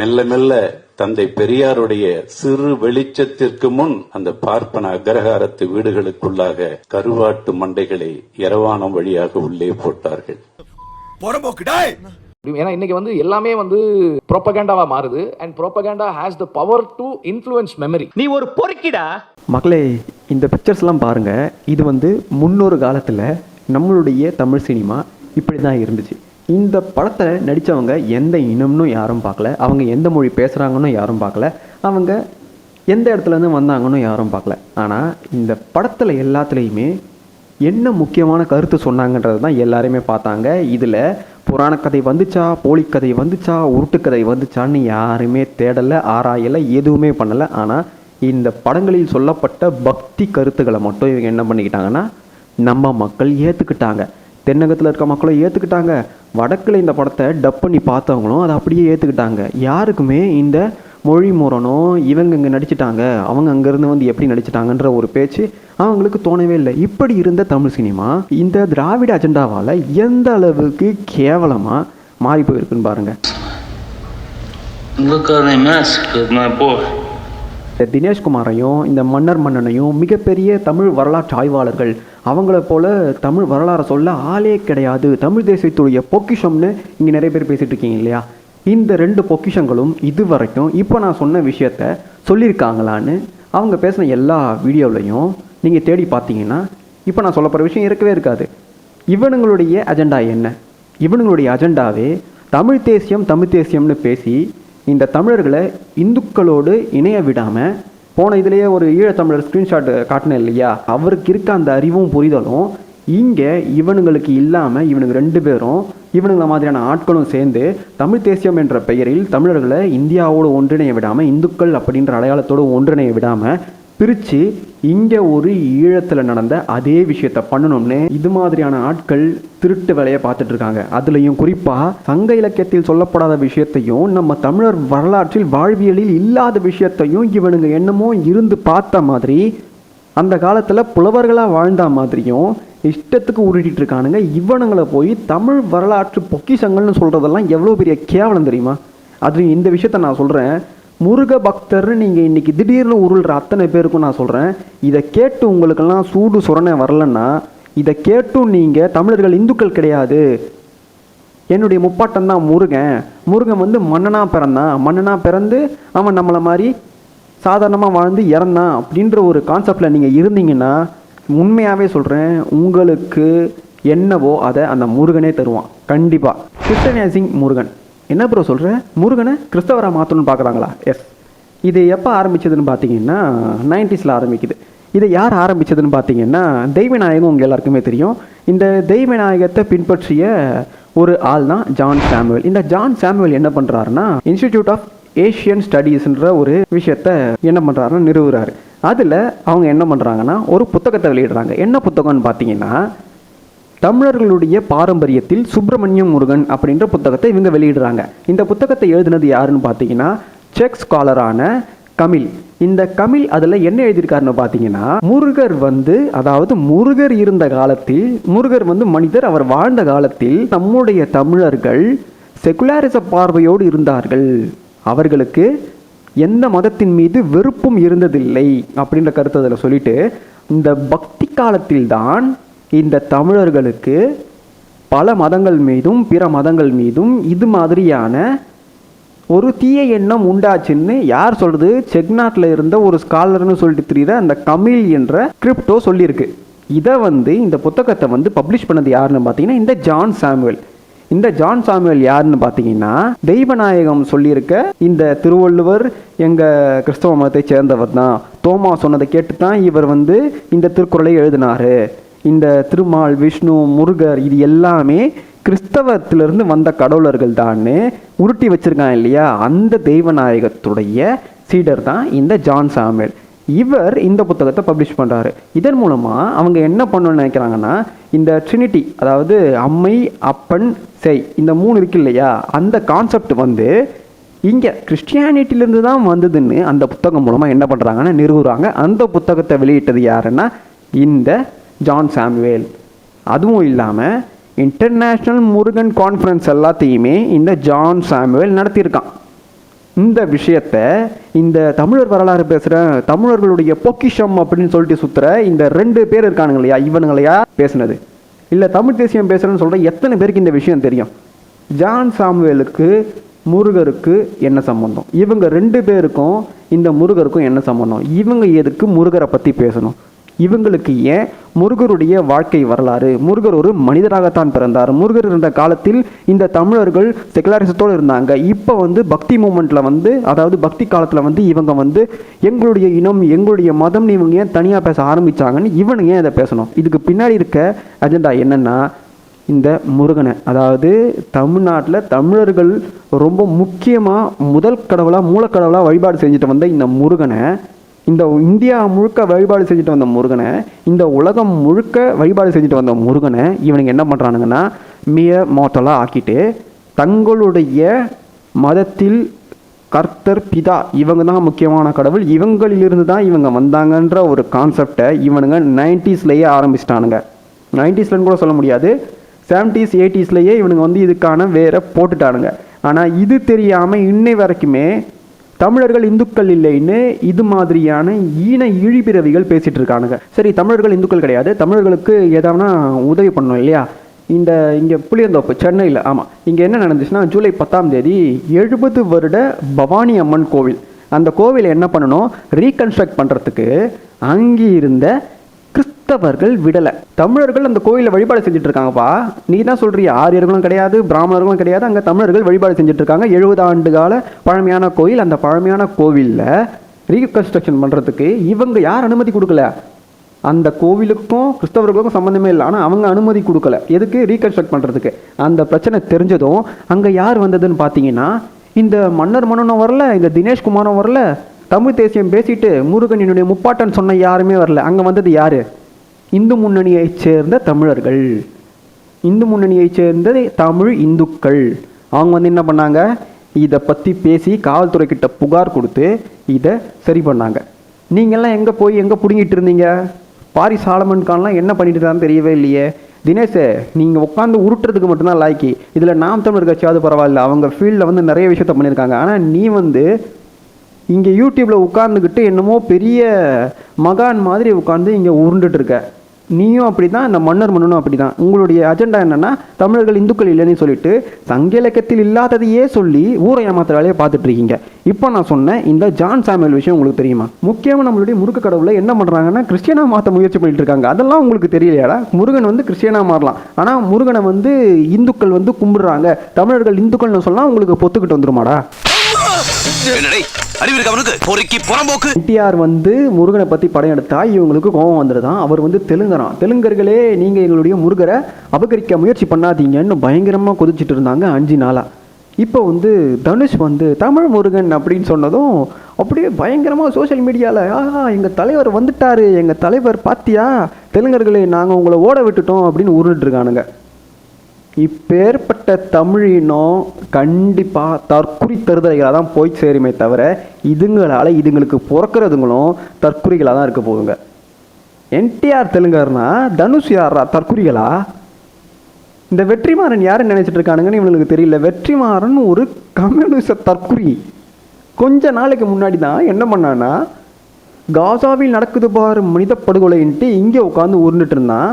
மெல்ல மெல்ல தந்தை பெரியாருடைய சிறு வெளிச்சத்திற்கு முன் அந்த பார்ப்பன அக்ரஹாரத்து வீடுகளுக்குள்ளாக கருவாட்டு மண்டைகளை இரவானம் வழியாக உள்ளே போட்டார்கள். ஏன்னா இன்னைக்கு வந்து எல்லாமே வந்து ப்ரோபகேண்டாவா மாறுது and propaganda has the power to influence memory. நீ ஒரு பொறுக்கிடா மக்களே. இந்த பிக்சர்ஸ்லாம் பாருங்க. இது வந்து முன்னொரு காலத்தில் நம்மளுடைய தமிழ் சினிமா இப்படி தான் இருந்துச்சு. இந்த படத்தை நடித்தவங்க எந்த இனம்னு யாரும் பார்க்கல, அவங்க எந்த மொழி பேசுகிறாங்கன்னு யாரும் பார்க்கல, அவங்க எந்த இடத்துலேருந்து வந்தாங்கன்னு யாரும் பார்க்கல. ஆனால் இந்த படத்தில் எல்லாத்துலேயுமே என்ன முக்கியமான கருத்து சொன்னாங்கன்றது தான் எல்லாருமே பார்த்தாங்க. இதில் புராணக்கதை வந்துச்சா, போலிக்கதை வந்துச்சா, உருட்டுக்கதை வந்துச்சான்னு யாருமே தேடலை, ஆராயலை, எதுவுமே பண்ணலை. ஆனால் இந்த படங்களில் சொல்லப்பட்ட பக்தி கருத்துக்களை மட்டும் இவங்க என்ன பண்ணிக்கிட்டாங்கன்னா நம்ம மக்கள் ஏற்றுக்கிட்டாங்க. தென்னகத்தில் இருக்க மக்களும் ஏற்றுக்கிட்டாங்க, வடக்கில் இந்த படத்தை டப் பண்ணி பார்த்தவங்களும் அதை அப்படியே ஏற்றுக்கிட்டாங்க. யாருக்குமே இந்த மொழி முரணோ இவங்க இங்கே நடிச்சிட்டாங்க, அவங்க அங்கேருந்து வந்து எப்படி நடிச்சிட்டாங்கன்ற ஒரு பேச்சு அவங்களுக்கு தோணவே இல்லை. இப்படி இருந்த தமிழ் சினிமா இந்த திராவிட அஜெண்டாவால் எந்த அளவுக்கு கேவலமாக மாறி போயிருக்குன்னு பாருங்க. தினேஷ்குமாரையும் இந்த மன்னர் மன்னனையும் மிகப்பெரிய தமிழ் வரலாற்று ஆய்வாளர்கள் அவங்கள போல தமிழ் வரலாறை சொல்ல ஆளே கிடையாது, தமிழ் தேசியத்துடைய பொக்கிஷம்னு இங்கே நிறைய பேர் பேசிகிட்டு இருக்கீங்க இல்லையா? இந்த ரெண்டு பொக்கிஷங்களும் இது வரைக்கும் இப்போ நான் சொன்ன விஷயத்த சொல்லியிருக்காங்களான்னு அவங்க பேசின எல்லா வீடியோவிலையும் நீங்கள் தேடி பார்த்தீங்கன்னா இப்போ நான் சொல்ல போகிற விஷயம் இருக்கவே இருக்காது. இவனுங்களுடைய அஜெண்டா என்ன? இவனுங்களுடைய அஜெண்டாவே தமிழ் தேசியம்னு பேசி இந்த தமிழர்களை இந்துக்களோடு இணைய விடாமல், போன இதுலேயே ஒரு ஈழத்தமிழர் ஸ்க்ரீன்ஷாட் காட்டினேன் இல்லையா, அவருக்கு இருக்க அந்த அறிவும் புரிதலும் இங்கே இவனுங்களுக்கு இல்லாமல் இவனுங்க ரெண்டு பேரும் இவனுங்கள மாதிரியான ஆட்களும் சேர்ந்து தமிழ் தேசியம் என்ற பெயரில் தமிழர்களை இந்தியாவோடு ஒன்றிணைய விடாமல், இந்துக்கள் அப்படின்ற அடையாளத்தோடு ஒன்றிணைய விடாமல் பிரித்து இங்கே ஒரு ஈழத்தில் நடந்த அதே விஷயத்தை பண்ணணும்னு இது மாதிரியான ஆட்கள் திருட்டு வேலையை பார்த்துட்டு இருக்காங்க. அதுலேயும் குறிப்பாக சங்க இலக்கியத்தில் சொல்லப்படாத விஷயத்தையும் நம்ம தமிழர் வரலாற்றில் வாழ்வியலில் இல்லாத விஷயத்தையும் இவனுங்க என்னமோ இருந்து பார்த்த மாதிரி, அந்த காலத்தில் புலவர்களாக வாழ்ந்த மாதிரியும் இஷ்டத்துக்கு உருட்டிட்டு இருக்கானுங்க. இவனுங்களை போய் தமிழ் வரலாற்று பொக்கிஷங்கள்னு சொல்கிறதெல்லாம் எவ்வளோ பெரிய கேவலம் தெரியுமா? அது இந்த விஷயத்த நான் சொல்கிறேன், முருக பக்தர்னு நீங்கள் இன்றைக்கி திடீர்னு உருள்ற அத்தனை பேருக்கும் நான் சொல்கிறேன், இதை கேட்டு உங்களுக்கெல்லாம் சூடு சுரணை வரலன்னா, இதை கேட்டும் நீங்கள் தமிழர்கள் இந்துக்கள் கிடையாது, என்னுடைய முப்பாட்டம் தான் முருகன் வந்து மன்னனாக பிறந்து அவன் நம்மளை மாதிரி சாதாரணமாக வாழ்ந்து இறந்தான் அப்படின்ற ஒரு கான்செப்டில் நீங்கள் இருந்தீங்கன்னா, உண்மையாகவே சொல்கிறேன், உங்களுக்கு என்னவோ அதை அந்த முருகனே தருவான் கண்டிப்பாக. கிறிஸ்டனைசிங் முருகன் என்ன ப்ரோ சொல்கிற? முருகனை கிறிஸ்தவராக மாற்றணும்னு பார்க்குறாங்களா? எஸ். இது எப்போ ஆரம்பிச்சதுன்னு பார்த்தீங்கன்னா 90s ஆரம்பிக்குது. இதை யார் ஆரம்பித்ததுன்னு பார்த்தீங்கன்னா தெய்வநாயகம். உங்கள் எல்லாருக்குமே தெரியும். இந்த தெய்வநாயகத்தை பின்பற்றிய ஒரு ஆள் தான் ஜான் சாமுவேல். இந்த ஜான் சாமுவேல் என்ன பண்ணுறாருன்னா இன்ஸ்டிடியூட் ஆஃப் ஏஷியன் ஸ்டடீஸ்ன்ற ஒரு விஷயத்த என்ன பண்ணுறாருன்னா நிறுவுறாரு. அதில் அவங்க என்ன பண்ணுறாங்கன்னா ஒரு புத்தகத்தை வெளியிடுறாங்க. என்ன புத்தகம்னு பார்த்தீங்கன்னா தமிழர்களுடைய பாரம்பரியத்தில் சுப்பிரமணியம் முருகன் அப்படின்ற புத்தகத்தை இவங்க வெளியிடுறாங்க. இந்த புத்தகத்தை எழுதினது யாருன்னு பார்த்தீங்கன்னா செக் ஸ்காலரான கமில். இந்த கமில் அதில் என்ன எழுதியிருக்காருன்னு பார்த்தீங்கன்னா முருகர் வந்து, அதாவது முருகர் இருந்த காலத்தில், முருகர் வந்து மனிதர், அவர் வாழ்ந்த காலத்தில் நம்முடைய தமிழர்கள் செகுலாரிச பார்வையோடு இருந்தார்கள், அவர்களுக்கு எந்த மதத்தின் மீது வெறுப்பும் இருந்ததில்லை அப்படின்ற கருத்தை அதில் சொல்லிட்டு, இந்த பக்தி காலத்தில்தான் இந்த தமிழர்களுக்கு பல மதங்கள் மீதும் பிற மதங்கள் மீதும் இது மாதிரியான ஒரு தீய எண்ணம் உண்டாச்சுன்னு யார் சொல்கிறது? செக்நாட்டில் இருந்த ஒரு ஸ்காலர்னு சொல்லிட்டு தெரியுற அந்த கமில் என்ற கிரிப்டோ சொல்லியிருக்கு. இதை வந்து இந்த புத்தகத்தை வந்து பப்ளிஷ் பண்ணது யாருன்னு பார்த்தீங்கன்னா இந்த ஜான் சாமுவேல். இந்த ஜான் சாமுவேல் யாருன்னு பார்த்தீங்கன்னா தெய்வநாயகம் சொல்லியிருக்க இந்த திருவள்ளுவர் எங்கள் கிறிஸ்தவ மதத்தை சேர்ந்தவர் தான், தோமா சொன்னதை கேட்டு தான் இவர் வந்து இந்த திருக்குறளை எழுதினார், இந்த திருமால், விஷ்ணு, முருகர் இது எல்லாமே கிறிஸ்தவத்திலிருந்து வந்த கடவுளர்கள் தான்னு உருட்டி வச்சிருக்காங்க இல்லையா, அந்த தெய்வநாயகத்துடைய சீடர் தான் இந்த ஜான் சாமுவேல். இவர் இந்த புத்தகத்தை பப்ளிஷ் பண்ணுறாரு. இதன் மூலமாக அவங்க என்ன பண்ணணும்னு நினைக்கிறாங்கன்னா இந்த ட்ரினிட்டி, அதாவது அம்மை, அப்பன், செய், இந்த மூணு இருக்கு இல்லையா, அந்த கான்செப்ட் வந்து இங்கே கிறிஸ்டியானிட்டிலேருந்து தான் வந்ததுன்னு அந்த புத்தகம் மூலமாக என்ன பண்ணுறாங்கன்னா நிறுவுறாங்க. அந்த புத்தகத்தை வெளியிட்டது யாருன்னா இந்த ஜான் சாமுவேல். அதுவும் இல்லாமல் இன்டர்நேஷ்னல் முருகன் கான்ஃபரன்ஸ் எல்லாத்தையுமே இந்த ஜான் சாமுவேல் நடத்தியிருக்கான். இந்த விஷயத்த இந்த தமிழர் வரலாறு பேசுகிற தமிழர்களுடைய பொக்கிஷம் அப்படின்னு சொல்லிட்டு சுற்றுற இந்த 2 பேர் இருக்கானுங்க இல்லையா, இவனுங்களையா பேசுனது? இல்லை தமிழ் தேசியம் பேசுகிறேன்னு சொல்கிற எத்தனை பேருக்கு இந்த விஷயம் தெரியும்? ஜான் சாமுவேலுக்கு முருகருக்கு என்ன சம்பந்தம்? இவங்க 2 பேருக்கும் இந்த முருகருக்கும் என்ன சம்பந்தம்? இவங்க எதுக்கு முருகரை பற்றி பேசணும்? இவங்களுக்கு ஏன் முருகருடைய வாழ்க்கை வரலாறு, முருகர் ஒரு மனிதராகத்தான் பிறந்தார், முருகர் இருந்த காலத்தில் இந்த தமிழர்கள் செகுலரிசத்தோடு இருந்தாங்க, இப்போ பக்தி மூமெண்ட்டில் அதாவது பக்தி காலத்தில் இவங்க எங்களுடைய இனம் எங்களுடைய மதம்னு இவங்க ஏன் தனியாக பேச ஆரம்பித்தாங்கன்னு இவனுங்க ஏன் இதை பேசணும்? இதுக்கு பின்னாடி இருக்க அஜெண்டா என்னென்னா, இந்த முருகனை, அதாவது தமிழ்நாட்டில் தமிழர்கள் ரொம்ப முக்கியமாக முதல் கடவுளாக மூலக்கடவுளாக வழிபாடு செஞ்சுட்டு வந்த இந்த முருகனை, இந்த இந்தியா முழுக்க வழிபாடு செஞ்சுட்டு வந்த முருகனை, இந்த உலகம் முழுக்க வழிபாடு செஞ்சுட்டு வந்த முருகனை இவனுங்க என்ன பண்ணுறானுங்கன்னா மிய மோட்டலாக ஆக்கிட்டு தங்களுடைய மதத்தில் கர்த்தர் பிதா இவங்க தான் முக்கியமான கடவுள், இவங்களிலிருந்து தான் இவங்க வந்தாங்கன்ற ஒரு கான்செப்டை இவனுங்க 90ஸ்லேயே ஆரம்பிச்சிட்டானுங்க. 90ஸ்லன்னு கூட சொல்ல முடியாது, 70s 80ஸ்லேயே இவனுங்க இதுக்கான வேற போட்டுட்டானுங்க. ஆனால் இது தெரியாமல் இன்னை வரைக்குமே தமிழர்கள் இந்துக்கள் இல்லைன்னு இது மாதிரியான ஈன இழிபிறவிகள் பேசிகிட்டு இருக்கானுங்க. சரி, தமிழர்கள் இந்துக்கள் கிடையாது, தமிழர்களுக்கு ஏதாவது உதவி பண்ணணும் இல்லையா? இங்கே புளியந்தோப்பு சென்னையில், ஆமாம், இங்கே என்ன நடந்துச்சுன்னா ஜூலை 10ஆம் தேதி 70 வருட பவானி அம்மன் கோவில், அந்த கோவிலை என்ன பண்ணணும், ரீகன்ஸ்ட்ரக்ட் பண்ணுறதுக்கு அங்கே இருந்த கிறிஸ்தவர்கள் விடலை. தமிழர்கள் அந்த கோயிலை வழிபாடு செஞ்சுட்டு இருக்காங்கப்பா. நீ தான் சொல்றியா ஆரியர்களும் கிடையாது பிராமணர்களும் கிடையாது, அங்கே தமிழர்கள் வழிபாடு செஞ்சுட்டு இருக்காங்க. 70 ஆண்டு கால பழமையான கோயில், அந்த பழமையான கோவிலில் ரீகன்ஸ்ட்ரக்ஷன் பண்ணுறதுக்கு இவங்க யார் அனுமதி கொடுக்கல? அந்த கோவிலுக்கும் கிறிஸ்தவர்களுக்கும் சம்மந்தமே இல்லை, ஆனால் அவங்க அனுமதி கொடுக்கல. எதுக்கு? ரீகன்ஸ்ட்ரக்ட் பண்ணுறதுக்கு. அந்த பிரச்சனை தெரிஞ்சதும் அங்கே யார் வந்ததுன்னு பார்த்தீங்கன்னா, இந்த மன்னர் மன்னனும் வரல, இந்த தினேஷ்குமாரும் வரல, தமிழ் தேசியம் பேசிட்டு முருகன் என்னுடைய முப்பாட்டன் சொன்ன யாருமே வரல. அங்கே வந்தது யார்? இந்து முன்னணியைச் சேர்ந்த தமிழர்கள், இந்து முன்னணியைச் சேர்ந்த தமிழ் இந்துக்கள். அவங்க என்ன பண்ணாங்க, இதை பற்றி பேசி காவல்துறைக்கிட்ட புகார் கொடுத்து இதை சரி பண்ணாங்க. நீங்கள்லாம் எங்கே போய் எங்கே பிடுங்கிட்டு இருந்தீங்க? பாரி சாலமன் கான்லாம் என்ன பண்ணிட்டு தான் தெரியவே இல்லையே. தினேஷ், நீங்கள் உட்காந்து உருட்டுறதுக்கு மட்டும்தான் லாய்க்கி. இதில் நாம் தமிழர் கட்சியாவது பரவாயில்ல, அவங்க ஃபீல்டில் நிறைய விஷயத்த பண்ணியிருக்காங்க. ஆனால் நீ இங்கே யூடியூப்பில் உட்காந்துக்கிட்டு என்னமோ பெரிய மகான் மாதிரி உட்காந்து இங்கே உருண்டுட்டு இருக்க. நீயும் அப்படி தான், இந்த மன்னர் மன்னனும் அப்படி தான். உங்களுடைய அஜெண்டா என்னென்னா தமிழர்கள் இந்துக்கள் இல்லைன்னு சொல்லிட்டு சங்க இலக்கியத்தில் இல்லாததையே சொல்லி ஊரை ஏமாத்துற வேலையை பார்த்துட்டு இருக்கீங்க. இப்போ நான் சொன்னேன் இந்த ஜான் சாமுவேல் விஷயம் உங்களுக்கு தெரியுமா? முக்கியமாக நம்மளுடைய முருக கடவுளை என்ன பண்ணுறாங்கன்னா கிறிஸ்டியனா மாற்ற முயற்சி பண்ணிட்டு இருக்காங்க. அதெல்லாம் உங்களுக்கு தெரியலையாடா? முருகன் கிறிஸ்டியனா மாறலாம், ஆனால் முருகனை இந்துக்கள் கும்பிடுறாங்க, தமிழர்கள் இந்துக்கள்னு சொன்னால் உங்களுக்கு பொத்துக்கிட்டு வந்துருமாடா? என்டிஆர் முருகனை பற்றி படம் எடுத்தா இவங்களுக்கு கோபம் வந்துடுதான். அவர் தெலுங்கரான். தெலுங்கர்களே நீங்கள் எங்களுடைய முருகரை அபகரிக்க முயற்சி பண்ணாதீங்கன்னு பயங்கரமாக கொதிச்சுட்டு இருந்தாங்க 5 நாளாக. இப்போ தனுஷ் தமிழ் முருகன் அப்படின்னு சொன்னதும் அப்படியே பயங்கரமாக சோஷியல் மீடியாவில் எங்கள் தலைவர் வந்துட்டாரு, எங்கள் தலைவர் பாத்தியா, தெலுங்கர்களே நாங்கள் உங்களை ஓட விட்டுட்டோம் அப்படின்னு உருண்டுருக்கானுங்க. இப்பேற்பட்ட தமிழினம் கண்டிப்பாக தற்குறி தருதலைகளாக தான் போய் சேருமே தவிர இதுங்களுக்கு பிறக்கிறதுங்களும் தற்குறிகளாக தான் இருக்க போகுங்க. என்டிஆர் தெலுங்கர்னா தனுஷ் யாரா தற்குறிகளா? இந்த வெற்றிமாறன் யாருன்னு நினைச்சிட்டு இருக்கானுங்கன்னு இவங்களுக்கு தெரியல. வெற்றிமாறன் ஒரு கம்யூனிச தற்குறி. கொஞ்ச நாளைக்கு முன்னாடி தான் என்ன பண்ணான்னா, காசாவில் நடக்குது பாரு மனித படுகொலைன்ட்டு இங்கே உட்காந்து உருண்டுட்டு இருந்தான்.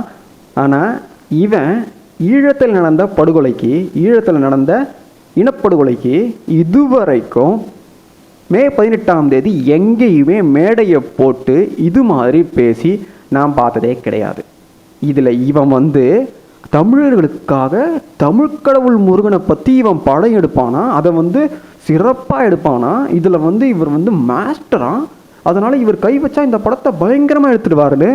ஆனால் இவன் ஈழத்தில் நடந்த படுகொலைக்கு, ஈழத்தில் நடந்த இனப்படுகொலைக்கு இதுவரைக்கும் மே 18ஆம் தேதி எங்கேயுமே மேடையை போட்டு இது மாதிரி பேசி நான் பார்த்ததே கிடையாது. இதில் இவன் தமிழர்களுக்காக தமிழ்கடவுள் முருகனை பற்றி இவன் படம் எடுப்பானா, அதை சிறப்பாக எடுப்பானா. இதில் இவர் மாஸ்டராக, அதனால் இவர் கை வச்சா இந்த படத்தை பயங்கரமாக எடுத்துடுவாருன்னு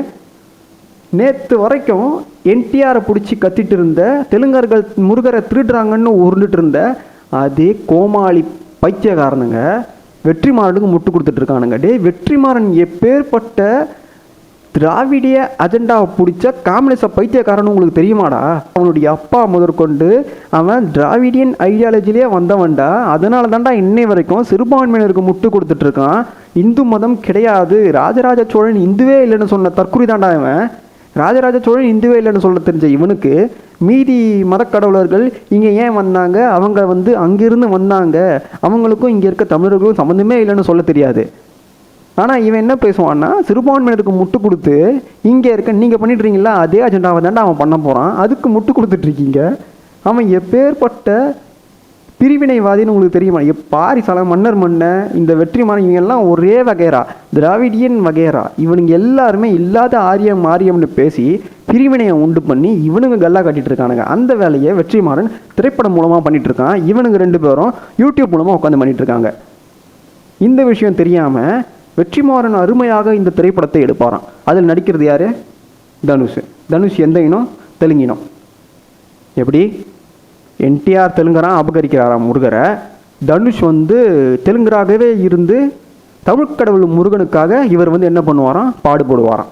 நேற்று வரைக்கும் என்டிஆரை பிடிச்சி கத்திட்டு இருந்த தெலுங்கர்கள் முருகரை திருடுறாங்கன்னு உருண்டுட்டு இருந்த அதே கோமாளி பைத்தியக்காரனுங்க வெற்றிமாறனுக்கு முட்டு கொடுத்துட்டு இருக்கானுங்க. வெற்றிமாறன் எப்பேற்பட்ட திராவிடிய அஜெண்டாவை பிடிச்ச கம்யூனிஸ்ட பைத்தியக்காரன் உங்களுக்கு தெரியுமாடா? அவனுடைய அப்பா முதற்கொண்டு அவன் திராவிடியன் ஐடியாலஜிலே வந்தவன்டா. அதனால தான்டா இன்னை வரைக்கும் சிறுபான்மையினருக்கு முட்டு கொடுத்துட்டு இருக்கான். இந்து மதம் கிடையாது, ராஜராஜ சோழன் இந்துவே இல்லைன்னு சொன்ன தற்குறி தாண்டா அவன். ராஜராஜ சோழன் இந்துவே இல்லைன்னு சொல்ல தெரிஞ்ச இவனுக்கு மீதி மதக்கடவுளர்கள் இங்கே ஏன் வந்தாங்க, அவங்க வந்து அங்கிருந்து வந்தாங்க, அவங்களுக்கும் இங்கே இருக்க தமிழர்களுக்கும் சம்மந்தமே இல்லைன்னு சொல்ல தெரியாது. ஆனால் இவன் என்ன பேசுவான்னா, சிறுபான்மையினருக்கு முட்டு கொடுத்து இங்கே இருக்க நீங்கள் பண்ணிட்டுருக்கீங்களா அதே அஜெண்டாவை தாண்டா அவன் பண்ண போகிறான், அதுக்கு முட்டு கொடுத்துட்ருக்கீங்க. அவன் எப்பேற்பட்ட பிரிவினைவாதின்னு உங்களுக்கு தெரியுமா? பாரிசால மன்னர் மன்ன இந்த வெற்றிமாறன் இவங்கெல்லாம் ஒரே வகைரா, திராவிடியன் வகைரா. இவனுங்க எல்லாருமே இல்லாத ஆரியம் ஆரியம்னு பேசி பிரிவினையை உண்டு பண்ணி இவனுங்க கல்லா கட்டிட்டு இருக்கானுங்க. அந்த வேலையை வெற்றிமாறன் திரைப்படம் மூலமாக பண்ணிட்டு இருக்கான். இவனுங்க 2 பேரும் யூடியூப் மூலமாக உட்காந்து பண்ணிட்டு இருக்காங்க. இந்த விஷயம் தெரியாமல் வெற்றிமாறன் அருமையாக இந்த திரைப்படத்தை எடுப்பாராம். அதில் நடிக்கிறது யாரு? தனுஷ். தனுஷ் எந்த இனம்? தெலுங்கினம். எப்படி என்டிஆர் தெலுங்கரான் அபகரிக்கிறாராம் முருகரை. தனுஷ் வந்து தெலுங்கராகவே இருந்து தமிழ்க்கடவுள் முருகனுக்காக இவர் வந்து என்ன பண்ணுவாராம், பாடுபடுவாராம்.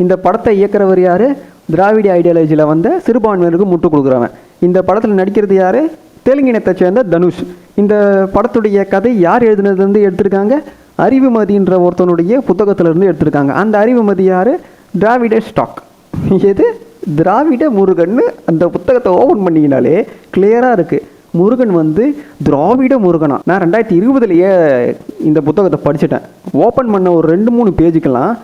இந்த படத்தை இயக்குறவர் யாரு? திராவிட ஐடியாலஜியில் வந்த சிறுபான்மையினருக்கு முட்டு கொடுக்குறவன். இந்த படத்தில் நடிக்கிறது யாரு? தெலுங்கினத்தை சேர்ந்த தனுஷ். இந்த படத்துடைய கதை யார் எழுதுனதுலேருந்து எடுத்திருக்காங்க? அறிவுமதின்ற ஒருத்தனுடைய புத்தகத்திலிருந்து எடுத்திருக்காங்க. அந்த அறிவுமதி யார்? டிராவிட ஸ்டாக். எது? திராவிட முருகன். அந்த புத்தகத்தை ஓப்பன் பண்ணிங்கனாலே கிளியராக இருக்குது. முருகன் வந்து திராவிட முருகனா. நான் 2020 இந்த புத்தகத்தை படிச்சுட்டேன். ஓப்பன் பண்ண ஒரு 2-3 பேஜுக்கெல்லாம்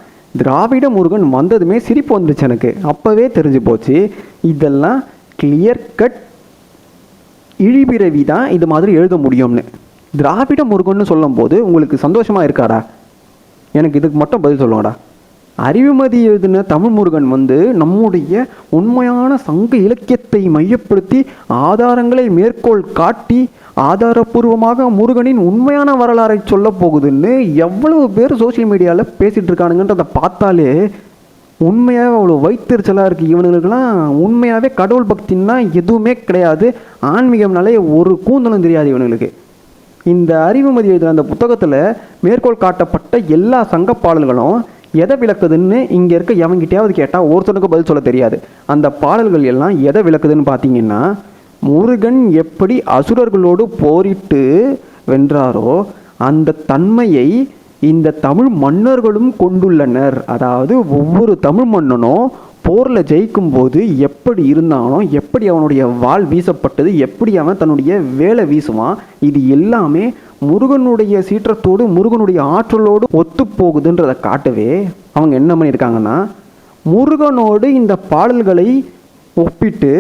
திராவிட முருகன் வந்ததுமே சிரிப்பு வந்துடுச்சு எனக்கு. அப்போவே தெரிஞ்சு போச்சு இதெல்லாம் கிளியர் கட் இழிபிறவி தான் இது மாதிரி எழுத முடியும்னு. திராவிட முருகன்னு சொல்லும் போது உங்களுக்கு சந்தோஷமாக இருக்காடா? எனக்கு இதுக்கு மட்டும் பதில் சொல்லுவாடா. அறிவுமதி எழுதின தமிழ் முருகன் வந்து நம்முடைய உண்மையான சங்க இலக்கியத்தை மையப்படுத்தி ஆதாரங்களை மேற்கோள் காட்டி ஆதாரபூர்வமாக முருகனின் உண்மையான வரலாறை சொல்ல போகுதுன்னு எவ்வளவு பேர் சோசியல் மீடியாவில் பேசிகிட்டு இருக்கானுங்கன்றதை பார்த்தாலே உண்மையாக அவ்வளோ வைத்தறிச்சலாக இருக்குது. இவனுங்களுக்கெல்லாம் உண்மையாகவே கடவுள் பக்தின்னா எதுவுமே கிடையாது, ஆன்மீகம்னாலே ஒரு கூந்தலும் தெரியாது இவனுங்களுக்கு. இந்த அறிவுமதி எழுதின அந்த புத்தகத்தில் மேற்கோள் காட்டப்பட்ட எல்லா சங்க பாடல்களும் எதை விளக்குதுன்னு இங்கே இருக்க எவங்கிட்டையாவது கேட்டால் ஒருத்தனுக்கு பதில் சொல்ல தெரியாது. அந்த பாடல்கள் எல்லாம் எதை விளக்குதுன்னு பார்த்தீங்கன்னா, முருகன் எப்படி அசுரர்களோடு போரிட்டு வென்றாரோ அந்த தன்மையை இந்த தமிழ் மன்னர்களும் கொண்டுள்ளனர். அதாவது ஒவ்வொரு தமிழ் மன்னனும் போரில் ஜெயிக்கும் போது எப்படி இருந்தானோ, எப்படி அவனுடைய வாள் வீசப்பட்டது, எப்படி அவன் தன்னுடைய வேலை வீசுவான், இது எல்லாமே முருகனுடைய சீற்றத்தோடு முருகனுடைய ஆற்றலோடு ஒத்து போகுதுன்றதை காட்டவே அவங்க என்ன பண்ணியிருக்காங்கன்னா, முருகனோடு இந்த பாடல்களை ஒப்பிட்டு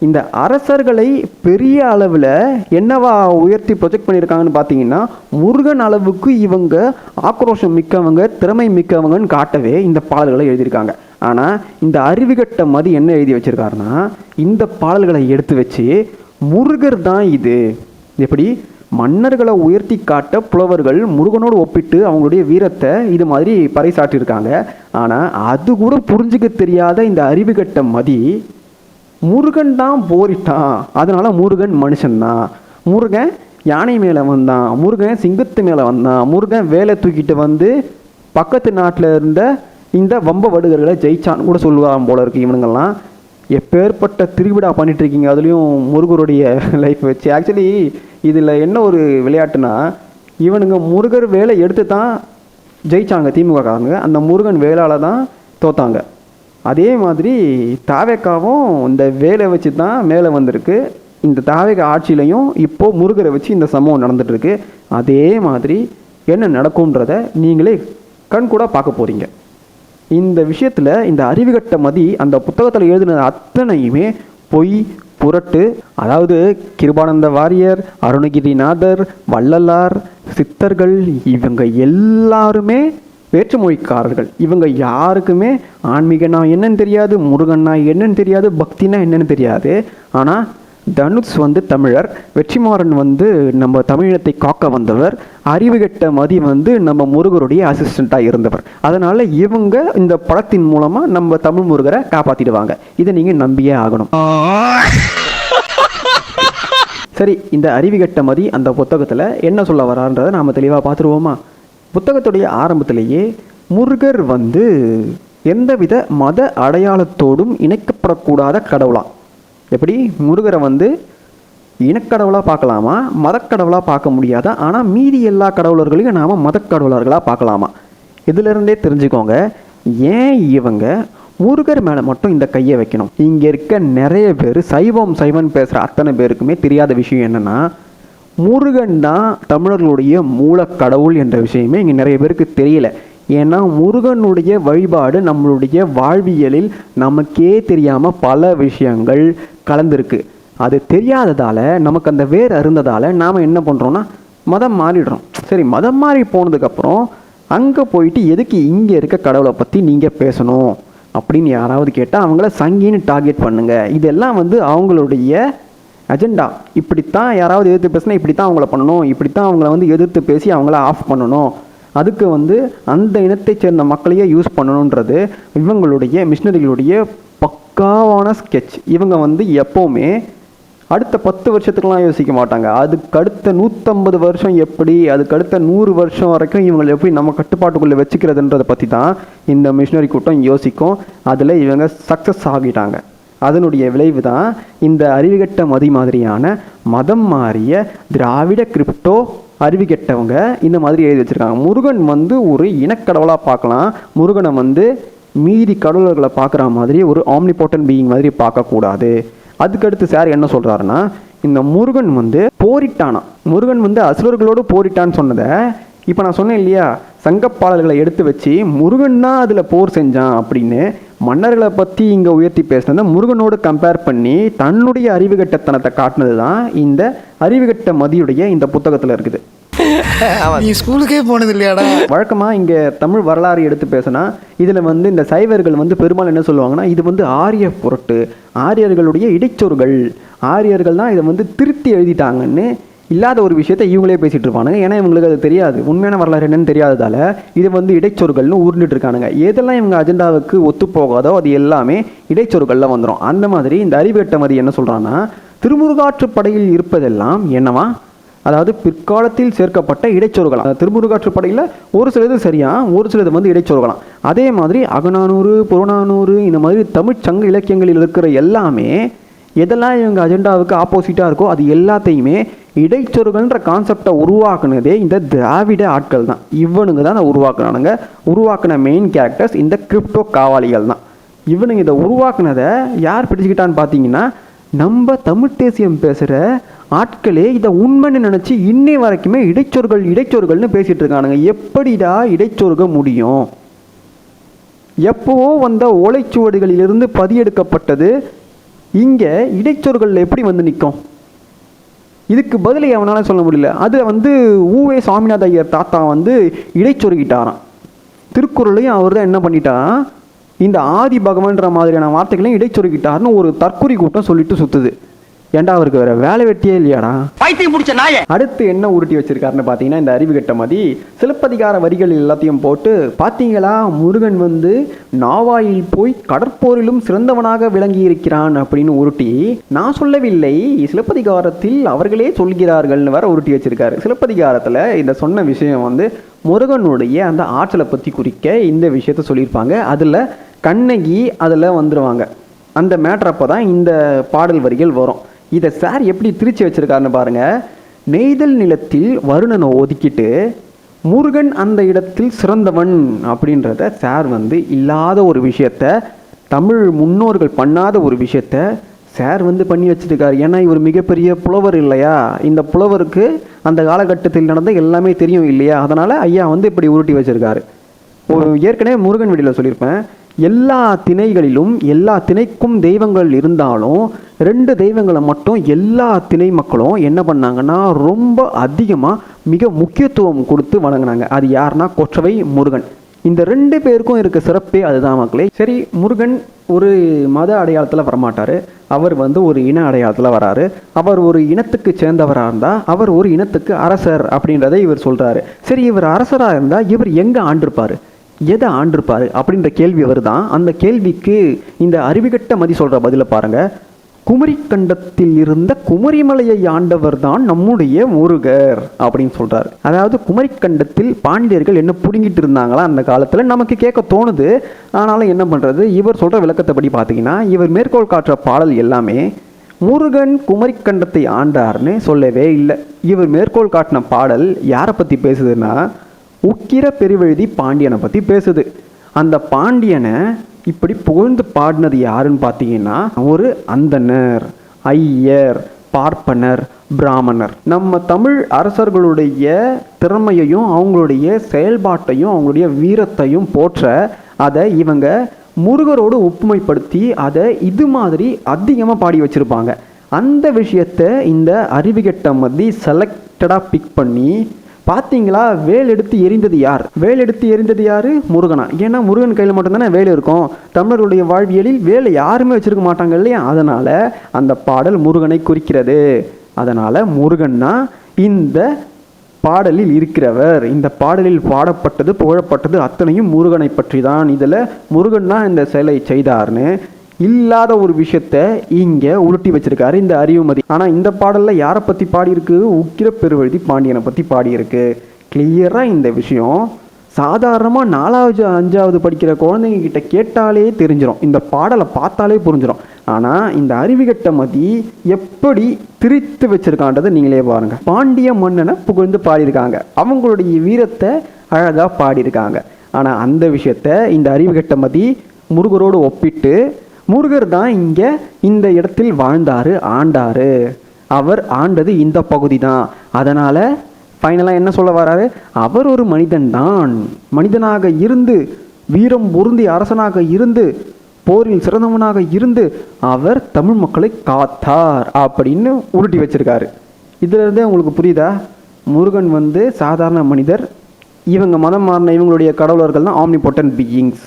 இந்த அரசர்களை பெரிய அளவில் என்னவா உயர்த்தி ப்ரொஜெக்ட் பண்ணியிருக்காங்கன்னு பார்த்தீங்கன்னா, முருகன் அளவுக்கு இவங்க ஆக்ரோஷம் மிக்கவங்க, திறமை மிக்கவங்கன்னு காட்டவே இந்த பாடல்களை எழுதியிருக்காங்க. ஆனால் இந்த அறிவுகட்ட மதி என்ன எழுதி வச்சிருக்காருன்னா, இந்த பாடல்களை எடுத்து வச்சு முருகர் தான் இது, எப்படி மன்னர்களை உயர்த்தி காட்ட புலவர்கள் முருகனோடு ஒப்பிட்டு அவங்களுடைய வீரத்தை இது மாதிரி பறைசாற்றியிருக்காங்க. ஆனால் அது கூட புரிஞ்சுக்க தெரியாத இந்த அறிவுகட்ட மதி முருகன் தான் போரிட்டான், அதனால முருகன் மனுஷன்தான், முருகன் யானை மேலே வந்தான், முருகன் சிங்கத்து மேலே வந்தான், முருகன் வேலை தூக்கிட்டு வந்து பக்கத்து நாட்டில் இருந்த இந்த வம்ப வடுகர்களை ஜெயிச்சான்னு கூட சொல்லுவாங்க போல இருக்கு. இவனுங்கெல்லாம் எப்பேற்பட்ட திருவிழா பண்ணிட்டு இருக்கீங்க, அதுலேயும் முருகருடைய லைஃப் வச்சு. ஆக்சுவலி இதில் என்ன ஒரு விளையாட்டுனா, இவனுங்க முருகர் வேலை எடுத்து தான் ஜெயிச்சாங்க திமுக காரங்க, அந்த முருகன் வேளால் தான் தோத்தாங்க. அதே மாதிரி தாவேக்காவும் இந்த வேலை வச்சு தான் மேலே வந்திருக்கு. இந்த தாவேக்கா ஆட்சியிலையும் இப்போது முருகரை வச்சு இந்த சம்பவம் நடந்துகிட்ருக்கு. அதே மாதிரி என்ன நடக்கும்ன்றத நீங்களே கண்கூட பார்க்க போகிறீங்க. இந்த விஷயத்தில் இந்த அறிவுகட்ட மதி அந்த புத்தகத்தில் எழுதினது அத்தனையுமே பொய், புரட்டு. அதாவது கிருபானந்த வாரியர், அருணகிரிநாதர், வள்ளலார், சித்தர்கள் இவங்க எல்லாருமே வேற்றுமொழிக்காரர்கள். இவங்க யாருக்குமே ஆன்மீகனா என்னன்னு தெரியாது, முருகன்னா என்னன்னு தெரியாது, பக்தினா என்னன்னு தெரியாது. ஆனால் தனுஷ் வந்து தமிழர், வெற்றிமாறன் வந்து நம்ம தமிழினத்தை காக்க வந்தவர், அறிவுகட்ட மதி வந்து நம்ம முருகருடைய அசிஸ்டண்ட்டாக இருந்தவர். அதனால் இவங்க இந்த படத்தின் மூலமாக நம்ம தமிழ் முருகரை காப்பாற்றிடுவாங்க. இதை நீங்கள் நம்பியே ஆகணும். சரி, இந்த அறிவுகட்ட மதி அந்த புத்தகத்தில் என்ன சொல்ல வரான்றதை நாம் தெளிவாக பார்த்துருவோமா? புத்தகத்துடைய ஆரம்பத்திலேயே முருகர் வந்து எந்தவித மத அடையாளத்தோடும் இணைக்கப்படக்கூடாத கடவுளாக. எப்படி முருகரை வந்து இனக்கடவுளாக பார்க்கலாமா, மதக்கடவுளாக பார்க்க முடியாதா? ஆனால் மீதி எல்லா கடவுளர்களையும் நாம் மதக்கடவுளர்களாக பார்க்கலாமா? இதிலிருந்தே தெரிஞ்சுக்கோங்க ஏன் இவங்க முருகர் மேலே மட்டும் இந்த கையை வைக்கணும். இங்கே இருக்க நிறைய பேர் சைவம் பேசுகிற அத்தனை பேருக்குமே தெரியாத விஷயம் என்னென்னா, முருகன் தான் தமிழர்களுடைய மூலக்கடவுள் என்ற விஷயமே இங்கே நிறைய பேருக்கு தெரியல. ஏன்னா முருகனுடைய வழிபாடு நம்மளுடைய வாழ்வியலில் நமக்கே தெரியாமல் பல விஷயங்கள் கலந்துருக்கு. அது தெரியாததால், நமக்கு அந்த வேர் அருந்ததால் நாம் என்ன பண்ணுறோன்னா மதம் மாறிடுறோம். சரி, மதம் மாறி போனதுக்கப்புறம் அங்கே போயிட்டு எதுக்கு இங்கே இருக்க கடவுளை பற்றி நீங்கள் பேசணும் அப்படின்னு யாராவது கேட்டால் அவங்கள சங்கின்னு டார்கெட் பண்ணுங்கள். இதெல்லாம் அவங்களுடைய அஜெண்டா. இப்படித்தான் யாராவது எதிர்த்து பேசினா இப்படித்தான் அவங்கள பண்ணணும், இப்படித்தான் அவங்கள எதிர்த்து பேசி அவங்கள ஆஃப் பண்ணணும், அதுக்கு அந்த இனத்தை சேர்ந்த மக்களையே யூஸ் பண்ணணுன்றது இவங்களுடைய மிஷினரிகளுடைய பக்காவான ஸ்கெட்ச். இவங்க எப்போவுமே அடுத்த 10 வருஷத்துக்குலாம் யோசிக்க மாட்டாங்க. அதுக்கு அடுத்த 150 வருஷம் எப்படி, அதுக்கு அடுத்த 100 வருஷம் வரைக்கும் இவங்களை எப்படி நம்ம கட்டுப்பாட்டுக்குள்ளே வச்சுக்கிறதுன்றதை பற்றி தான் இந்த மிஷினரி கூட்டம் யோசிக்கும். அதில் இவங்க சக்ஸஸ் ஆகிட்டாங்க. அதனுடைய விளைவு தான் இந்த அறிவுகெட்ட மதி மாதிரியான மதம் மாறிய திராவிட கிரிப்டோ அறிவுகெட்டவங்க இந்த மாதிரி எழுதி வச்சுருக்காங்க. முருகன் ஒரு இனக்கடவுளாக பார்க்கலாம். முருகனை மீதி கடவுளர்களை பார்க்குற மாதிரி ஒரு ஆம்னிபோட்டன் பீயிங் மாதிரி பார்க்கக்கூடாது. அதுக்கடுத்து சார் என்ன சொல்கிறாருன்னா, இந்த முருகன் போரிட்டானா, முருகன் அசுரர்களோடு போரிட்டான்னு சொன்னதை இப்போ நான் சொன்னேன் இல்லையா, சங்கப்பாடல்களை எடுத்து வச்சு முருகன் தான் அதில் போர் செஞ்சான் அப்படின்னு மன்னர்களை பற்றி இங்கே உயர்த்தி பேசினதை முருகனோடு கம்பேர் பண்ணி தன்னுடைய அறிவுகட்டத்தனத்தை காட்டினது தான் இந்த அறிவுகட்ட மதியுடைய இந்த புத்தகத்தில் இருக்குது. நீ ஸ்கூலுக்கே போனது இல்லையாடா? வழக்கமாக இங்கே தமிழ் வரலாறு எடுத்து பேசினா இதில் இந்த சைவர்கள் பெரும்பாலும் என்ன சொல்லுவாங்கன்னா, இது ஆரிய புரட்டு, ஆரியர்களுடைய இடைச்சொற்கள், ஆரியர்கள் தான் இதை திருத்தி எழுதிட்டாங்கன்னு இல்லாத ஒரு விஷயத்தை இவங்களே பேசிகிட்டு இருப்பானுங்க. ஏன்னா இவங்களுக்கு அது தெரியாது, உண்மையான வரலாறு என்னன்னு தெரியாததால் இது இடைச்சொற்கள்னு ஊர்ந்துட்டு இருக்கானுங்க. எதெல்லாம் இவங்க அஜெண்டாவுக்கு ஒத்து போகாதோ அது எல்லாமே இடைச்சொற்களில் வந்துடும். அந்த மாதிரி இந்த அறிவுகட்ட மதி என்ன சொல்கிறான்னா, திருமுருகாற்றுப்படையில் இருப்பதெல்லாம் என்னவா, அதாவது பிற்காலத்தில் சேர்க்கப்பட்ட இடைச்சொற்களாம். திருமுருகாற்றுப்படையில் ஒரு சிலது சரியா, ஒரு சிலது இடைச்சொற்களாம். அதே மாதிரி அகநானூறு, புறநானூறு இந்த மாதிரி தமிழ் சங்க இலக்கியங்களில் இருக்கிற எல்லாமே எதெல்லாம் இவங்க அஜெண்டாவுக்கு ஆப்போசிட்டாக இருக்கோ அது எல்லாத்தையுமே இடைச்சொற்கள்ன்ற கான்செப்டை உருவாக்குனதே இந்த திராவிட ஆட்கள் தான். இவனுங்க தான் அதை உருவாக்குனானுங்க. உருவாக்குன மெயின் கேரக்டர்ஸ் இந்த கிரிப்டோ காவாலிகள் தான். இவனுங்க இதை உருவாக்குனதை யார் பிடிச்சிக்கிட்டான்னு பார்த்தீங்கன்னா, நம்ம தமிழ் தேசியம் பேசுகிற ஆட்களே இதை உண்மைன்னு நினச்சி இன்னை வரைக்குமே இடைச்சொற்கள்னு பேசிகிட்டு இருக்கானுங்க. எப்படிடா இடைச்சொற்க முடியும்? எப்போவோ வந்த ஓலைச்சுவடிகளிலிருந்து பதியெடுக்கப்பட்டது இங்கே இடைச்சொற்களில் எப்படி நிற்கும்? இதுக்கு பதிலை அவனால் சொல்ல முடியல. அதில் ஊவே சாமிநாத ஐயர் தாத்தா இடைச்சொருகிட்டாராம். திருக்குறளையும் அவர் தான் என்ன பண்ணிட்டா, இந்த ஆதி பகவான்ற மாதிரியான வார்த்தைகளையும் இடைச்சொருகிட்டார்னு ஒரு தற்குறி கூட்டம் சொல்லிட்டு சுற்றுது. ஏன்டா அவருக்கு வேற வேலை வெட்டியே இல்லையாடா? அடுத்து என்ன உருட்டி வச்சிருக்காருன்னு பார்த்தீங்கன்னா, இந்த அறிவுகட்ட மதி சிலப்பதிகார வரிகள் எல்லாத்தையும் போட்டு, பார்த்தீங்களா முருகன் நாவாயில் போய் கடற்போரிலும் சிறந்தவனாக விளங்கி இருக்கிறான் அப்படின்னு உருட்டி, நான் சொல்லவில்லை சிலப்பதிகாரத்தில் அவர்களே சொல்கிறார்கள்னு வேற உருட்டி வச்சிருக்காரு. சிலப்பதிகாரத்தில் இந்த சொன்ன விஷயம் முருகனுடைய அந்த ஆற்றலை பற்றி குறிக்க இந்த விஷயத்த சொல்லியிருப்பாங்க. அதில் கண்ணகி அதில் வந்துடுவாங்க. அந்த மேட்ரப்போ தான் இந்த பாடல் வரிகள் வரும். இதை சார் எப்படி திரிச்சு வச்சிருக்காருன்னு பாருங்க. நெய்தல் நிலத்தில் வருணனை ஒதுக்கிட்டு முருகன் அந்த இடத்தில் சிறந்தவன் அப்படின்றத சார் இல்லாத ஒரு விஷயத்த, தமிழ் முன்னோர்கள் பண்ணாத ஒரு விஷயத்த சார் பண்ணி வச்சிருக்காரு. ஏன்னா இவர் மிகப்பெரிய புலவர் இல்லையா, இந்த புலவருக்கு அந்த காலகட்டத்தில் நடந்த எல்லாமே தெரியும் இல்லையா, அதனால் ஐயா இப்படி உருட்டி வச்சிருக்காரு. ஏற்கனவே முருகன் வீடியோவில் சொல்லியிருப்பேன், எல்லா திணைகளிலும் எல்லா திணைக்கும் தெய்வங்கள் இருந்தாலும் 2 தெய்வங்களை மட்டும் எல்லா திணை மக்களும் என்ன பண்ணாங்கன்னா ரொம்ப அதிகமாக மிக முக்கியத்துவம் கொடுத்து வணங்கினாங்க. அது யாருன்னா கொற்றவை, முருகன். இந்த 2 பேருக்கும் இருக்க சிறப்பே அதுதான் மக்களே. சரி, முருகன் ஒரு மத அடையாளத்தில் வரமாட்டார், அவர் ஒரு இன அடையாளத்தில் வராரு. அவர் ஒரு இனத்துக்கு சேர்ந்தவராக இருந்தால் அவர் ஒரு இனத்துக்கு அரசர் அப்படின்றத இவர் சொல்கிறாரு. சரி, இவர் அரசராக இருந்தால் இவர் எங்கே ஆண்டிருப்பார், எதை ஆண்டிருப்பார் அப்படின்ற கேள்வி வருதான். அந்த கேள்விக்கு இந்த அறிவுகட்ட மதி சொல்கிற பதிலை பாருங்கள். குமரிக்கண்டத்தில் இருந்த குமரிமலையை ஆண்டவர் தான் நம்முடைய முருகர் அப்படின்னு சொல்கிறார். அதாவது குமரிக்கண்டத்தில் பாண்டியர்கள் என்ன பிடுங்கிட்டு இருந்தாங்களா அந்த காலத்தில் நமக்கு கேட்க தோணுது. ஆனாலும் என்ன பண்ணுறது, இவர் சொல்கிற விளக்கத்தைப்படி பார்த்தீங்கன்னா இவர் மேற்கோள் காட்டுற பாடல் எல்லாமே முருகன் குமரிக்கண்டத்தை ஆண்டார்னு சொல்லவே இல்லை. இவர் மேற்கோள் காட்டின பாடல் யாரை பற்றி பேசுதுன்னா உக்கிர பெருவெழுதி பாண்டியனை பற்றி பேசுது. அந்த பாண்டியனை இப்படி புகழ்ந்து பாடினது யாருன்னு பார்த்தீங்கன்னா ஒரு அந்தணர், ஐயர், பார்ப்பனர், பிராமணர். நம்ம தமிழ் அரசர்களுடைய திறமையையும் அவங்களுடைய செயல்பாட்டையும் அவங்களுடைய வீரத்தையும் போற்ற அதை இவங்க முருகரோடு ஒப்புமைப்படுத்தி அதை இது மாதிரி அதிகமாக பாடி வச்சுருப்பாங்க. அந்த விஷயத்தை இந்த அறிவுகெட்ட மதி செலக்டடாக பிக் பண்ணி பார்த்தீங்களா, வேல் எடுத்து எரிந்தது யார்? வேல் எடுத்து எரிந்தது யார்? முருகனா. ஏன்னா முருகன் கையில் மட்டும்தானே வேல் இருக்கும். தமிழர்களுடைய வாழ்வியலில் வேலை யாருமே வச்சுருக்க மாட்டாங்க இல்லையா? அதனால் அந்த பாடல் முருகனை குறிக்கிறது. அதனால் முருகன்னா இந்த பாடலில் இருக்கிறவர். இந்த பாடலில் பாடப்பட்டது புகழப்பட்டது அத்தனையும் முருகனை பற்றி தான். இதில் முருகன் தான் இந்த செயலை செய்தார்னு இல்லாத ஒரு விஷயத்த இங்கே உருட்டி வச்சிருக்காரு இந்த அறிவுமதி. ஆனால் இந்த பாடலில் யாரை பற்றி பாடியிருக்கு? உக்கிர பெருவெழுதி பாண்டியனை பற்றி பாடியிருக்கு. கிளியராக இந்த விஷயம் சாதாரணமாக 4வது 5வது படிக்கிற குழந்தைங்க கிட்ட கேட்டாலே தெரிஞ்சிடும், இந்த பாடலை பார்த்தாலே புரிஞ்சிடும். ஆனால் இந்த அறிவுகெட்ட மதி எப்படி திரித்து வச்சிருக்கான்றதை நீங்களே பாருங்க. பாண்டிய மன்னனை புகழ்ந்து பாடியிருக்காங்க, அவங்களுடைய வீரத்தை அழகாக பாடியிருக்காங்க. ஆனால் அந்த விஷயத்த இந்த அறிவுகெட்ட மதி முருகரோடு ஒப்பிட்டு முருகர் தான் இங்கே இந்த இடத்தில் வாழ்ந்தார், ஆண்டார், அவர் ஆண்டது இந்த பகுதி தான். அதனால் ஃபைனலாக என்ன சொல்ல வராரு? அவர் ஒரு மனிதன் தான், மனிதனாக இருந்து வீரம் பொருந்தி அரசனாக இருந்து போரில் சிறந்தவனாக இருந்து அவர் தமிழ் மக்களை காத்தார் அப்படின்னு உருட்டி வச்சிருக்காரு. இதிலிருந்தே உங்களுக்கு புரியுதா, முருகன் வந்து சாதாரண மனிதர், இவங்க மதம் மாறின இவங்களுடைய கடவுளர்கள் தான் ஆம்னிபோட்டன்ட் பீயிங்ஸ்.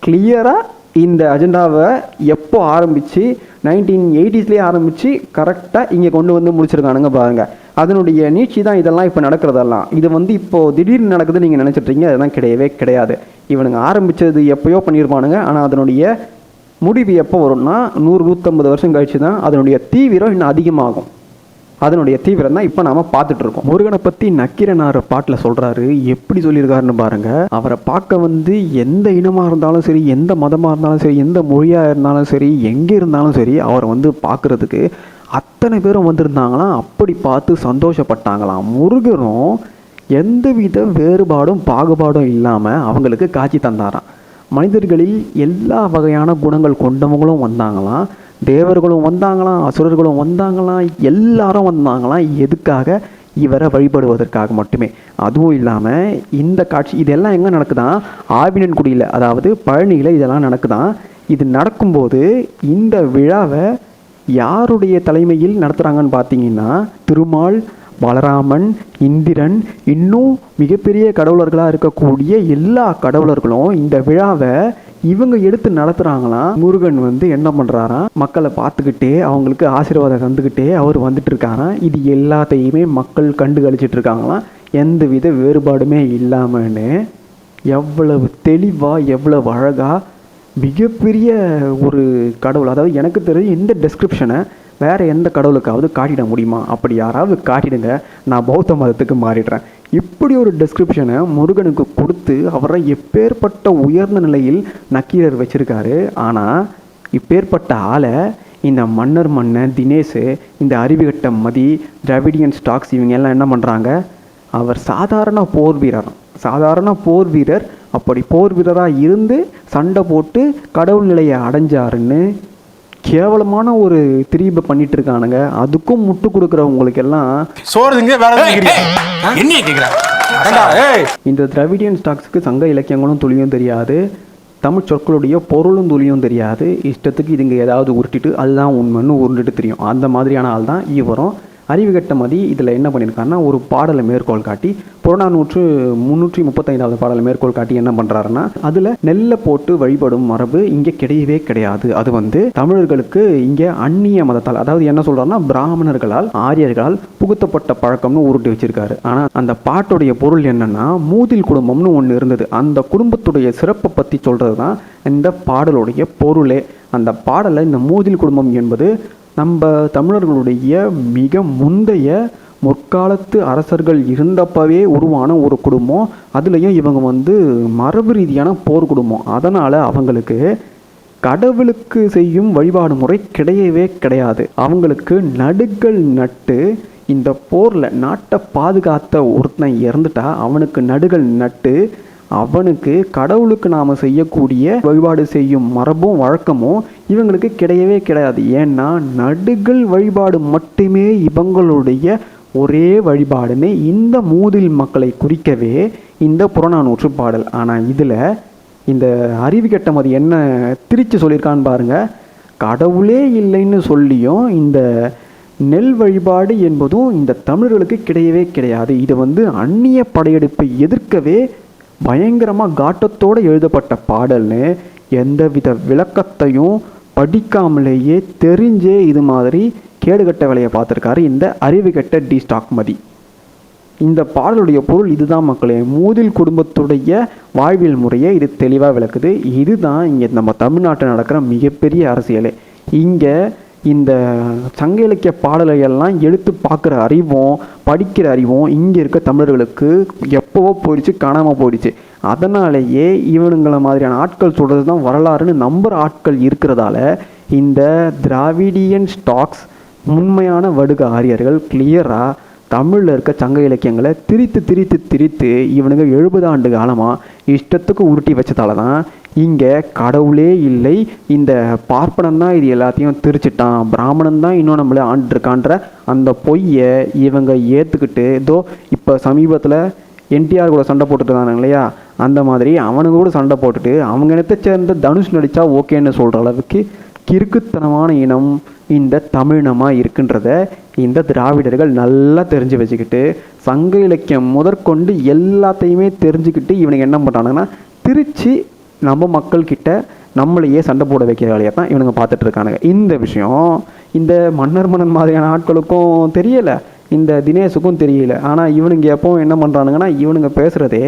கிளியராக இந்த அஜெண்டாவை எப்போ ஆரம்பித்து 1980ஸ்லேயே ஆரம்பித்து கரெக்டாக இங்கே கொண்டு வந்து முடிச்சிருக்கானுங்க பாருங்கள். அதனுடைய நீட்சி தான் இதெல்லாம் இப்போ நடக்கிறதெல்லாம். இது வந்து இப்போது திடீர்னு நடக்குதுன்னு நீங்கள் நினச்சிட்றீங்க, அதெல்லாம் கிடையவே கிடையாது. இவனுங்க ஆரம்பித்தது எப்போயோ பண்ணியிருப்பானுங்க. ஆனால் அதனுடைய முடிவு எப்போ வரும்னா 100-150 வருஷம் கழிச்சு தான் அதனுடைய தீவிரம் இன்னும் அதிகமாகும். அதனுடைய தீவிரம் தான் இப்போ நாம் பார்த்துட்டு இருக்கோம். முருகனை பற்றி நக்கீரனார் பாட்டில் சொல்கிறாரு, எப்படி சொல்லியிருக்காருன்னு பாருங்கள். அவரை பார்க்க வந்து எந்த இனமாக இருந்தாலும் சரி, எந்த மதமாக இருந்தாலும் சரி, எந்த மொழியாக இருந்தாலும் சரி, எங்கே இருந்தாலும் சரி, அவரை வந்து பார்க்குறதுக்கு அத்தனை பேரும் வந்திருந்தாங்களாம். அப்படி பார்த்து சந்தோஷப்பட்டாங்களாம். முருகரும் எந்தவித வேறுபாடும் பாகுபாடும் இல்லாமல் அவங்களுக்கு காட்சி தந்தாராம். மனிதர்களில் எல்லா வகையான குணங்கள் கொண்டவங்களும் வந்தாங்களாம், தேவர்களும் வந்தாங்களாம், அசுரர்களும் வந்தாங்களாம், எல்லாரும் வந்தாங்களாம். எதுக்காக? இவரை வழிபடுவதற்காக மட்டுமே. அதுவும் இல்லாமல் இந்த காட்சி இதெல்லாம் எங்கே நடக்குதான்? ஆவினன்குடியில், அதாவது பழனியில் இதெல்லாம் நடக்குதான். இது நடக்கும்போது இந்த விழாவை யாருடைய தலைமையில் நடத்துகிறாங்கன்னு பார்த்தீங்கன்னா திருமால், பலராமன், இந்திரன், இன்னும் மிகப்பெரிய கடவுளர்களாக இருக்கக்கூடிய எல்லா கடவுளர்களும் இந்த விழாவை இவங்க எடுத்து நடத்துகிறாங்களாம். முருகன் வந்து என்ன பண்ணுறாராம், மக்களை பார்த்துக்கிட்டே அவங்களுக்கு ஆசீர்வாதம் தந்துக்கிட்டே அவர் வந்துட்டு இருக்காராம். இது எல்லாத்தையுமே மக்கள் கண்டு கழிச்சிட்டு இருக்காங்களாம், எந்தவித வேறுபாடுமே இல்லாமன்னு. எவ்வளவு தெளிவாக, எவ்வளவு அழகாக, மிகப்பெரிய ஒரு கடவுள். அதாவது எனக்கு தெரிஞ்சு இந்த டெஸ்கிரிப்ஷனை வேறு எந்த கடவுளுக்காவது காட்டிட முடியுமா? அப்படி யாராவது காட்டிடுங்க, நான் பௌத்த மதத்துக்கு மாறிடுறேன். இப்படி ஒரு டெஸ்கிரிப்ஷனை முருகனுக்கு கொடுத்து அவரை எப்பேற்பட்ட உயர்ந்த நிலையில் நக்கீரர் வச்சுருக்காரு. ஆனால் இப்பேற்பட்ட ஆளை இந்த மன்னன் தினேஷ், இந்த அறிவுகட்ட மதி, திராவிடியன் ஸ்டாக்ஸ் இவங்க எல்லாம் என்ன பண்ணுறாங்க? அவர் சாதாரண போர் வீரர், அப்படி போர் வீரராக இருந்து சண்டை போட்டு கடவுள் நிலையை அடைஞ்சாருன்னு கேவலமான ஒரு திரிபை பண்ணிட்டு இருக்கானுங்க. அதுக்கும் முட்டு கொடுக்குறவங்களுக்கு எல்லாம் இந்த திராவிடியன் ஸ்டாக்ஸுக்கு சங்க இலக்கியங்களும் துளியும் தெரியாது, தமிழ் சொற்களுடைய பொருளும் துளியும் தெரியாது. இஷ்டத்துக்கு இதுங்க ஏதாவது உருட்டிட்டு அதுதான் உண்மைன்னு உருண்டுட்டு தெரியும். அந்த மாதிரியான ஆள் தான் இவரும். அறிவுகட்ட மதி இதில் என்ன பண்ணியிருக்காருன்னா, ஒரு பாடலை மேற்கோள் காட்டி, புறநானூற்று 335வது பாடலை மேற்கோள் காட்டி என்ன பண்ணுறாருன்னா, அதில் நெல்லை போட்டு வழிபடும் மரபு இங்கே கிடையவே கிடையாது. அது வந்து தமிழர்களுக்கு இங்கே அந்நிய மதத்தால், அதாவது என்ன சொல்கிறாருன்னா பிராமணர்களால், ஆரியர்களால் புகுத்தப்பட்ட பழக்கம்னு உருட்டி வச்சிருக்காரு. ஆனால் அந்த பாட்டுடைய பொருள் என்னன்னா, மூதில் குடும்பம்னு ஒன்று இருந்தது. அந்த குடும்பத்துடைய சிறப்பை பற்றி சொல்கிறது தான் இந்த பாடலுடைய பொருளே. அந்த பாடலை இந்த மூதில் குடும்பம் என்பது நம்ம தமிழர்களுடைய மிக முந்தைய முற்காலத்து அரசர்கள் இருந்தப்பவே உருவான ஒரு குடும்பம். அதுலேயும் இவங்க வந்து மரபு ரீதியான போர் குடும்பம். அதனால் அவங்களுக்கு கடவுளுக்கு செய்யும் வழிபாடு முறை கிடையவே கிடையாது. அவங்களுக்கு நடுகள் நட்டு இந்த போரில் நாட்டை பாதுகாத்த ஒருத்தன் இறந்துட்டா அவனுக்கு நடுகள் நட்டு அவனுக்கு கடவுளுக்கு நாம் செய்யக்கூடிய வழிபாடு செய்யும் மரபும் வழக்கமும் இவங்களுக்கு கிடையவே கிடையாது. ஏன்னா நடுகள் வழிபாடு மட்டுமே இவங்களுடைய ஒரே வழிபாடுன்னு இந்த மூதில் மக்களை குறிக்கவே இந்த புறநானூற்று பாடல். ஆனால் இதில் இந்த அறிவுகெட்டமதி என்ன திரிச்சு சொல்லியிருக்கான்னு பாருங்கள். கடவுளே இல்லைன்னு சொல்லியும் இந்த நெல் வழிபாடு என்பதும் இந்த தமிழர்களுக்கு கிடையவே கிடையாது. இது அந்நிய படையெடுப்பை எதிர்க்கவே பயங்கரமாக காட்டத்தோடு எழுதப்பட்ட பாடல்னு எந்தவித விளக்கத்தையும் படிக்காமலேயே தெரிஞ்சே இது மாதிரி கேடுகட்ட வேலையை பார்த்துருக்காரு இந்த அறிவுகெட்ட டி ஸ்டாக்மதி. இந்த பாடலுடைய பொருள் இதுதான் மக்களே. மூதில் குடும்பத்துடைய வாழ்வியல் முறையை இது தெளிவாக விளக்குது. இதுதான் இங்கே நம்ம தமிழ்நாட்டில் நடக்கிற மிகப்பெரிய அரசியலே. இங்கே இந்த சங்க இலக்கிய பாடலையெல்லாம் எடுத்து பார்க்குற அறிவும் படிக்கிற அறிவும் இங்கே இருக்க தமிழர்களுக்கு எப்போவோ போயிடுச்சு, காணாமல் போயிடுச்சு. அதனாலேயே இவனுங்களை மாதிரியான ஆட்கள் சொல்கிறது தான் வரலாறுன்னு நம்புகிற ஆட்கள் இருக்கிறதால இந்த திராவிடியன் ஸ்டாக்ஸ் உண்மையான வடுக ஆரியர்கள் கிளியராக தமிழில் இருக்க சங்க இலக்கியங்களை திரித்து இவனுங்க 70 ஆண்டு காலமாக இஷ்டத்துக்கு உருட்டி வச்சதால தான் இங்கே கடவுளே இல்லை, இந்த பார்ப்பனன் தான் இது எல்லாத்தையும் திரிச்சிட்டான், பிராமணன் தான் இன்னும் நம்மளே ஆண்டுருக்கான்ற அந்த பொய்யை இவங்க ஏற்றுக்கிட்டு இதோ இப்போ சமீபத்தில் என்டிஆர் கூட சண்டை போட்டுட்டு இருந்தாங்க இல்லையா, அந்த மாதிரி அவனுங்க கூட சண்டை போட்டுட்டு அவங்க இனத்தை சேர்ந்த தனுஷ் நடித்தா ஓகேன்னு சொல்கிற அளவுக்கு கிறுக்குத்தனமான இனம் இந்த தமிழினமாக இருக்குன்றத இந்த திராவிடர்கள் நல்லா தெரிஞ்சு வச்சுக்கிட்டு சங்க இலக்கியம் முதற்கொண்டு எல்லாத்தையுமே தெரிஞ்சுக்கிட்டு இவனுக்கு என்ன பண்ணுறானுங்கன்னா திருச்சி நம்ம மக்கள்கிட்ட நம்மளையே சண்டை போட வைக்கிற வேலையை தான் இவனுங்க பார்த்துட்டு இருக்கானுங்க. இந்த விஷயம் இந்த மன்னன் மாதிரியான ஆட்களுக்கும் தெரியலை, இந்த தினேஷுக்கும் தெரியல. ஆனால் இவனுங்க எப்போ என்ன பண்ணுறானுங்கன்னா இவனுங்க பேசுகிறதே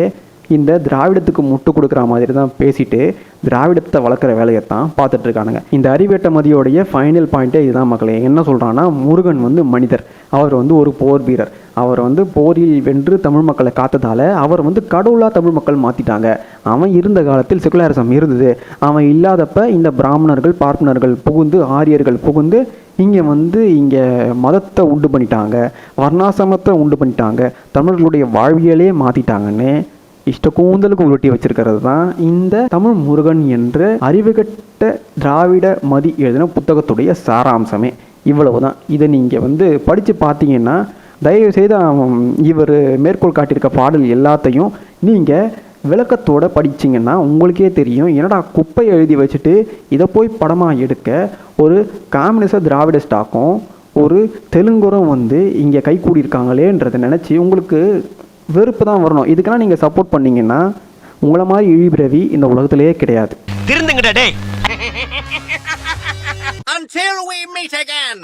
இந்த திராவிடத்துக்கு முட்டு கொடுக்குற மாதிரி தான் பேசிட்டு திராவிடத்தை வளர்க்குற வேலையை தான் பார்த்துட்டு இருக்கானுங்க. இந்த அறிவேட்டமதியோடைய ஃபைனல் பாயிண்ட்டே இதுதான் மக்களே. என்ன சொல்கிறான்னா முருகன் மனிதர், அவர் ஒரு போர் வீரர், அவர் போரில் வென்று தமிழ் மக்களை காத்ததால் அவர் கடவுளாக தமிழ் மக்கள் மாற்றிட்டாங்க. அவன் இருந்த காலத்தில் செகுலரிசம் இருந்தது, அவன் இல்லாதப்ப இந்த பிராமணர்கள் பார்ப்பனர்கள் புகுந்து ஆரியர்கள் புகுந்து இங்கே மதத்தை உண்டு பண்ணிட்டாங்க, வர்ணாசிரமத்தை உண்டு பண்ணிட்டாங்க, தமிழர்களுடைய வாழ்வியலே மாற்றிட்டாங்கன்னு இஷ்ட கூந்தலுக்கு உருட்டி வச்சிருக்கிறது தான் இந்த தமிழ் முருகன் என்ற அறிவுகட்ட திராவிட மதி எழுதின புத்தகத்துடைய சாராம்சமே. இவ்வளவு தான். இதை நீங்கள் படித்து பார்த்தீங்கன்னா தயவுசெய்து இவர் மேற்கோள் காட்டியிருக்க பாடல் எல்லாத்தையும் நீங்கள் விளக்கத்தோடு படிச்சிங்கன்னா உங்களுக்கே தெரியும், என்னடா குப்பை எழுதி வச்சுட்டு இதை போய் படமாக எடுக்க ஒரு காம்யூனிச திராவிட ஸ்டாக்கும் ஒரு தெலுங்குரும் இங்கே கை கூடியிருக்காங்களேன்றதை நினச்சி உங்களுக்கு வெறுப்பு தான் வரணும். இதுக்கெல்லாம் நீங்கள் சப்போர்ட் பண்ணீங்கன்னா உங்களை மாதிரி இழிபிறவி இந்த உலகத்திலேயே கிடையாது. திருந்துங்கடா டேய். Until we meet again.